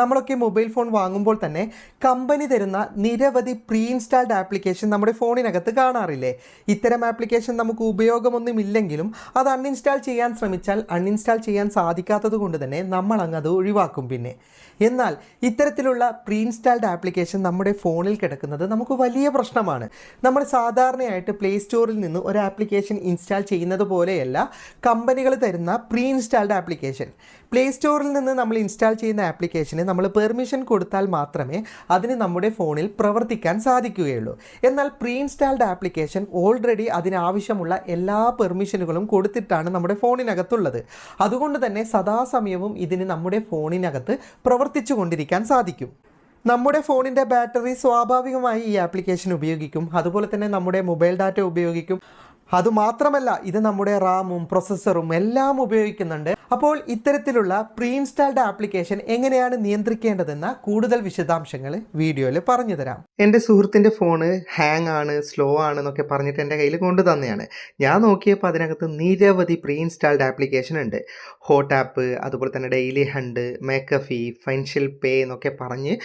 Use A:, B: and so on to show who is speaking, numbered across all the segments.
A: നമ്മളൊക്കെ mobile phone വാങ്ങുമ്പോൾ തന്നെ കമ്പനി തരുന്ന നിരവധി പ്രീ ഇൻസ്റ്റാൾഡ് ആപ്ലിക്കേഷൻ നമ്മുടെ ഫോണിനകത്ത് കാണാറില്ലേ? ഇത്തരം ആപ്ലിക്കേഷൻ നമുക്ക് ഉപയോഗമൊന്നുമില്ലെങ്കിലും അത് അൺഇൻസ്റ്റാൾ ചെയ്യാൻ ശ്രമിച്ചാൽ അൺഇൻസ്റ്റാൾ ചെയ്യാൻ സാധിക്കാത്തത് കൊണ്ട് തന്നെ നമ്മൾ അങ്ങ് അത് ഒഴിവാക്കും. എന്നാൽ ഇത്തരത്തിലുള്ള പ്രീ ഇൻസ്റ്റാൾഡ് ആപ്ലിക്കേഷൻ നമ്മുടെ ഫോണിൽ കിടക്കുന്നത് നമുക്ക് വലിയ പ്രശ്നമാണ്. നമ്മൾ സാധാരണയായിട്ട് പ്ലേ സ്റ്റോറിൽ നിന്ന് ഒരു ആപ്ലിക്കേഷൻ ഇൻസ്റ്റാൾ ചെയ്യുന്നത് പോലെയല്ല കമ്പനികൾ തരുന്ന പ്രീ ഇൻസ്റ്റാൾഡ് ആപ്ലിക്കേഷൻ. പ്ലേ സ്റ്റോറിൽ നിന്ന് നമ്മൾ ഇൻസ്റ്റാൾ ചെയ്യുന്ന ആപ്ലിക്കേഷന് നമ്മൾ പെർമിഷൻ കൊടുത്താൽ മാത്രമേ അതിന് നമ്മുടെ ഫോണിൽ പ്രവർത്തിക്കാൻ സാധിക്കുകയുള്ളൂ. എന്നാൽ പ്രീ ഇൻസ്റ്റാൾഡ് ആപ്ലിക്കേഷൻ ഓൾറെഡി അതിനാവശ്യമുള്ള എല്ലാ പെർമിഷനുകളും കൊടുത്തിട്ടാണ് നമ്മുടെ ഫോണിനകത്തുള്ളത്. അതുകൊണ്ട് തന്നെ സദാസമയവും ഇതിന് നമ്മുടെ ഫോണിനകത്ത് പ്രവർത്തിച്ചു കൊണ്ടിരിക്കാൻ സാധിക്കും. നമ്മുടെ ഫോണിൻ്റെ ബാറ്ററി സ്വാഭാവികമായി ഈ ആപ്ലിക്കേഷൻ ഉപയോഗിക്കും. അതുപോലെ തന്നെ നമ്മുടെ മൊബൈൽ ഡാറ്റ ഉപയോഗിക്കും. അതുമാത്രമല്ല ഇത് നമ്മുടെ റാമും പ്രൊസസ്സറും എല്ലാം ഉപയോഗിക്കുന്നുണ്ട്. അപ്പോൾ ഇത്തരത്തിലുള്ള പ്രീ ഇൻസ്റ്റാൾഡ് ആപ്ലിക്കേഷൻ എങ്ങനെയാണ് നിയന്ത്രിക്കേണ്ടതെന്ന കൂടുതൽ വിശദാംശങ്ങൾ വീഡിയോയിൽ പറഞ്ഞു തരാം. എൻ്റെ സുഹൃത്തിൻ്റെ ഫോണ് ഹാങ് ആണ്, സ്ലോ ആണ് എന്നൊക്കെ പറഞ്ഞിട്ട് എൻ്റെ കയ്യിൽ കൊണ്ടു തന്നെയാണ്. ഞാൻ നോക്കിയപ്പോൾ അതിനകത്ത് നിരവധി പ്രീ ഇൻസ്റ്റാൾഡ് ആപ്ലിക്കേഷൻ ഉണ്ട്. ഹോട്ട് ആപ്പ്, അതുപോലെ തന്നെ ഡെയിലി ഹണ്ട്, മേക്കഫി, ഫൈൻഷ്യൽ പേ എന്നൊക്കെ പറഞ്ഞ്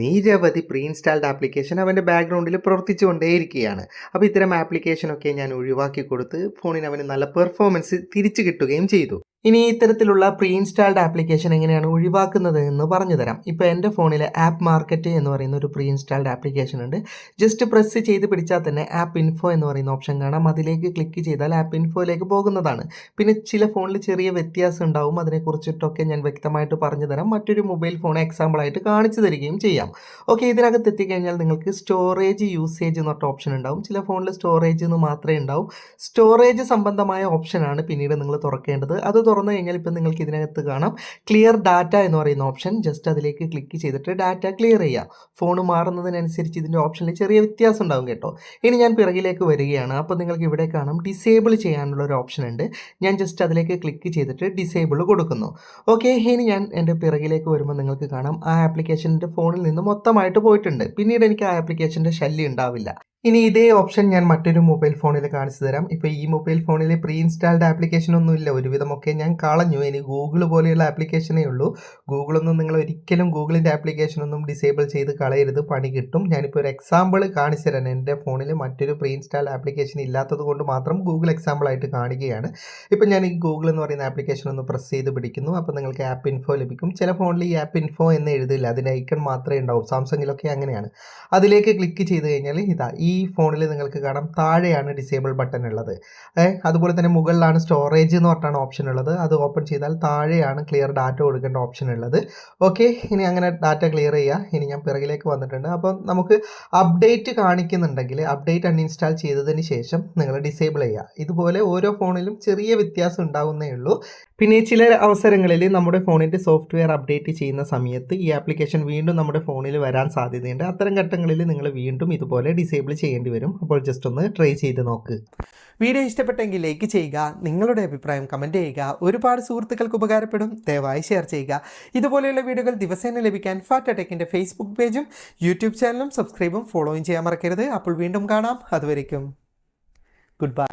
A: നിരവധി പ്രീ ഇൻസ്റ്റാൾഡ് ആപ്ലിക്കേഷൻ അവൻ്റെ ബാക്ക്ഗ്രൗണ്ടിൽ പ്രവർത്തിച്ചു കൊണ്ടേയിരിക്കുകയാണ്. അപ്പോൾ ഇത്തരം ആപ്ലിക്കേഷനൊക്കെ ഞാൻ ഒഴിവാക്കി കൊടുത്ത് ഫോണിന് അവന് നല്ല പെർഫോമൻസ് തിരിച്ചു കിട്ടുകയും ചെയ്തു. ഇനി ഇത്തരത്തിലുള്ള പ്രീ ഇൻസ്റ്റാൾഡ് ആപ്ലിക്കേഷൻ എങ്ങനെയാണ് ഒഴിവാക്കുന്നത് എന്ന് പറഞ്ഞു തരാം. ഇപ്പോൾ എൻ്റെ ഫോണിൽ ആപ്പ് മാർക്കറ്റ് എന്ന് പറയുന്ന ഒരു പ്രീ ഇൻസ്റ്റാൾഡ് ആപ്ലിക്കേഷൻ ഉണ്ട്. ജസ്റ്റ് പ്രസ് ചെയ്ത് പിടിച്ചാൽ തന്നെ ആപ്പ് ഇൻഫോ എന്ന് പറയുന്ന ഓപ്ഷൻ കാണാം. അതിലേക്ക് ക്ലിക്ക് ചെയ്താൽ ആപ്പ് ഇൻഫോയിലേക്ക് പോകുന്നതാണ്. പിന്നെ ചില ഫോണിൽ ചെറിയ വ്യത്യാസം ഉണ്ടാവും. അതിനെക്കുറിച്ചിട്ടൊക്കെ ഞാൻ വ്യക്തമായിട്ട് പറഞ്ഞു തരാം. മറ്റൊരു മൊബൈൽ ഫോൺ എക്സാമ്പിളായിട്ട് കാണിച്ചു തരികയും ചെയ്യാം. ഓക്കെ, ഇതിനകത്ത് എത്തിക്കഴിഞ്ഞാൽ നിങ്ങൾക്ക് സ്റ്റോറേജ് യൂസേജ് എന്ന് പറഞ്ഞ ഓപ്ഷൻ ഉണ്ടാവും. ചില ഫോണിൽ സ്റ്റോറേജ് എന്ന് മാത്രമേ ഉണ്ടാവും. സ്റ്റോറേജ് സംബന്ധമായ ഓപ്ഷനാണ് പിന്നീട് നിങ്ങൾ തുറക്കേണ്ടത്. അത് തുറന്നു കഴിഞ്ഞാൽ ഇപ്പം നിങ്ങൾക്ക് ഇതിനകത്ത് കാണാം ക്ലിയർ ഡാറ്റ എന്ന് പറയുന്ന ഓപ്ഷൻ. ജസ്റ്റ് അതിലേക്ക് ക്ലിക്ക് ചെയ്തിട്ട് ഡാറ്റ ക്ലിയർ ചെയ്യുക. ഫോൺ മാറുന്നതിനനുസരിച്ച് ഇതിൻ്റെ ഓപ്ഷനിൽ ചെറിയ വ്യത്യാസം ഉണ്ടാവും കേട്ടോ. ഇനി ഞാൻ പിറകിലേക്ക് വരികയാണ്. അപ്പോൾ നിങ്ങൾക്ക് ഇവിടെ കാണാം ഡിസേബിൾ ചെയ്യാനുള്ള ഒരു ഓപ്ഷൻ ഉണ്ട്. ഞാൻ ജസ്റ്റ് അതിലേക്ക് ക്ലിക്ക് ചെയ്തിട്ട് ഡിസേബിൾ കൊടുക്കുന്നു. ഓക്കെ, ഇനി ഞാൻ എൻ്റെ പിറകിലേക്ക് വരുമ്പോൾ നിങ്ങൾക്ക് കാണാം ആ ആപ്ലിക്കേഷൻ്റെ ഫോണിൽ നിന്ന് മൊത്തമായിട്ട് പോയിട്ടുണ്ട്. പിന്നീട് എനിക്ക് ആ ആപ്ലിക്കേഷൻ്റെ ശല്യം ഉണ്ടാവില്ല. ഇനി ഇതേ ഓപ്ഷൻ ഞാൻ മറ്റൊരു മൊബൈൽ ഫോണിൽ കാണിച്ചു തരാം. ഇപ്പോൾ ഈ മൊബൈൽ ഫോണിൽ പ്രീ ഇൻസ്റ്റാൾഡ് ആപ്ലിക്കേഷൻ ഒന്നുമില്ല. ഒരുവിധമൊക്കെ ഞാൻ കളഞ്ഞു. ഇനി ഗൂഗിൾ പോലെയുള്ള ആപ്ലിക്കേഷനേ ഉള്ളൂ. ഗൂഗിളൊന്നും നിങ്ങൾ ഒരിക്കലും ഗൂഗിളിൻ്റെ ആപ്ലിക്കേഷനൊന്നും ഡിസേബിൾ ചെയ്ത് കളയരുത്, പണി കിട്ടും. ഞാനിപ്പോൾ ഒരു എക്സാമ്പിൾ കാണിച്ചു തരാൻ. എൻ്റെ ഫോണിൽ മറ്റൊരു പ്രീ ഇൻസ്റ്റാൾഡ് ആപ്ലിക്കേഷൻ ഇല്ലാത്തത് കൊണ്ട് മാത്രം ഗൂഗിൾ എക്സാമ്പിളായിട്ട് കാണിക്കുകയാണ്. ഇപ്പോൾ ഞാൻ ഈ ഗൂഗിൾ എന്ന് പറയുന്ന ആപ്ലിക്കേഷൻ ഒന്ന് പ്രസ് ചെയ്ത് പിടിക്കുന്നു. അപ്പോൾ നിങ്ങൾക്ക് ആപ്പ് ഇൻഫോ ലഭിക്കും. ചില ഫോണിൽ ഈ ആപ്പ് ഇൻഫോ എന്ന് എഴുതില്ല, അതിൻ്റെ ഐക്കൺ മാത്രമേ ഉണ്ടാവും. സാംസങ്ങിലൊക്കെ അങ്ങനെയാണ്. അതിലേക്ക് ക്ലിക്ക് ചെയ്ത് കഴിഞ്ഞാൽ ഇതാ ഈ ഫോണിൽ നിങ്ങൾക്ക് കാണാം താഴെയാണ് ഡിസേബിൾ ബട്ടൺ ഉള്ളത്. അതുപോലെ തന്നെ മുകളിലാണ് സ്റ്റോറേജ് എന്ന് പറഞ്ഞാണ് ഓപ്ഷൻ ഉള്ളത്. അത് ഓപ്പൺ ചെയ്താൽ താഴെയാണ് ക്ലിയർ ഡാറ്റ കൊടുക്കേണ്ട ഓപ്ഷൻ ഉള്ളത്. ഓക്കെ, ഇനി അങ്ങനെ ഡാറ്റ ക്ലിയർ ചെയ്യുക. ഇനി ഞാൻ പിറകിലേക്ക് വന്നിട്ടുണ്ട്. അപ്പോൾ നമുക്ക് അപ്ഡേറ്റ് കാണിക്കുന്നുണ്ടെങ്കിൽ അപ്ഡേറ്റ് അൺഇൻസ്റ്റാൾ ചെയ്തതിന് ശേഷം നിങ്ങൾ ഡിസേബിൾ ചെയ്യുക. ഇതുപോലെ ഓരോ ഫോണിലും ചെറിയ വ്യത്യാസം ഉണ്ടാവുന്നേ ഉള്ളൂ. പിന്നെ ചില അവസരങ്ങളിൽ നമ്മുടെ ഫോണിൻ്റെ സോഫ്റ്റ്വെയർ അപ്ഡേറ്റ് ചെയ്യുന്ന സമയത്ത് ഈ ആപ്ലിക്കേഷൻ വീണ്ടും നമ്മുടെ ഫോണിൽ വരാൻ സാധ്യതയുണ്ട്. അത്തരം ഘട്ടങ്ങളിൽ നിങ്ങൾ വീണ്ടും ഇതുപോലെ ഡിസേബിൾ ചെയ്യേണ്ടി വരും. അപ്പോൾ ജസ്റ്റ് ഒന്ന് ട്രൈ ചെയ്ത് നോക്ക്. വീഡിയോ ഇഷ്ടപ്പെട്ടെങ്കിൽ ലൈക്ക് ചെയ്യുക, നിങ്ങളുടെ അഭിപ്രായം കമൻറ്റ് ചെയ്യുക. ഒരുപാട് സുഹൃത്തുക്കൾക്ക് ഉപകാരപ്പെടും, ദയവായി ഷെയർ ചെയ്യുക. ഇതുപോലെയുള്ള വീഡിയോകൾ ദിവസേന ലഭിക്കാൻ ഫാറ്റ ടെക്കിൻ്റെ ഫേസ്ബുക്ക് പേജും യൂട്യൂബ് ചാനലും സബ്സ്ക്രൈബും ഫോളോയും ചെയ്യാൻ മറക്കരുത്. അപ്പോൾ വീണ്ടും കാണാം. അതുവരേക്കും ഗുഡ് ബൈ.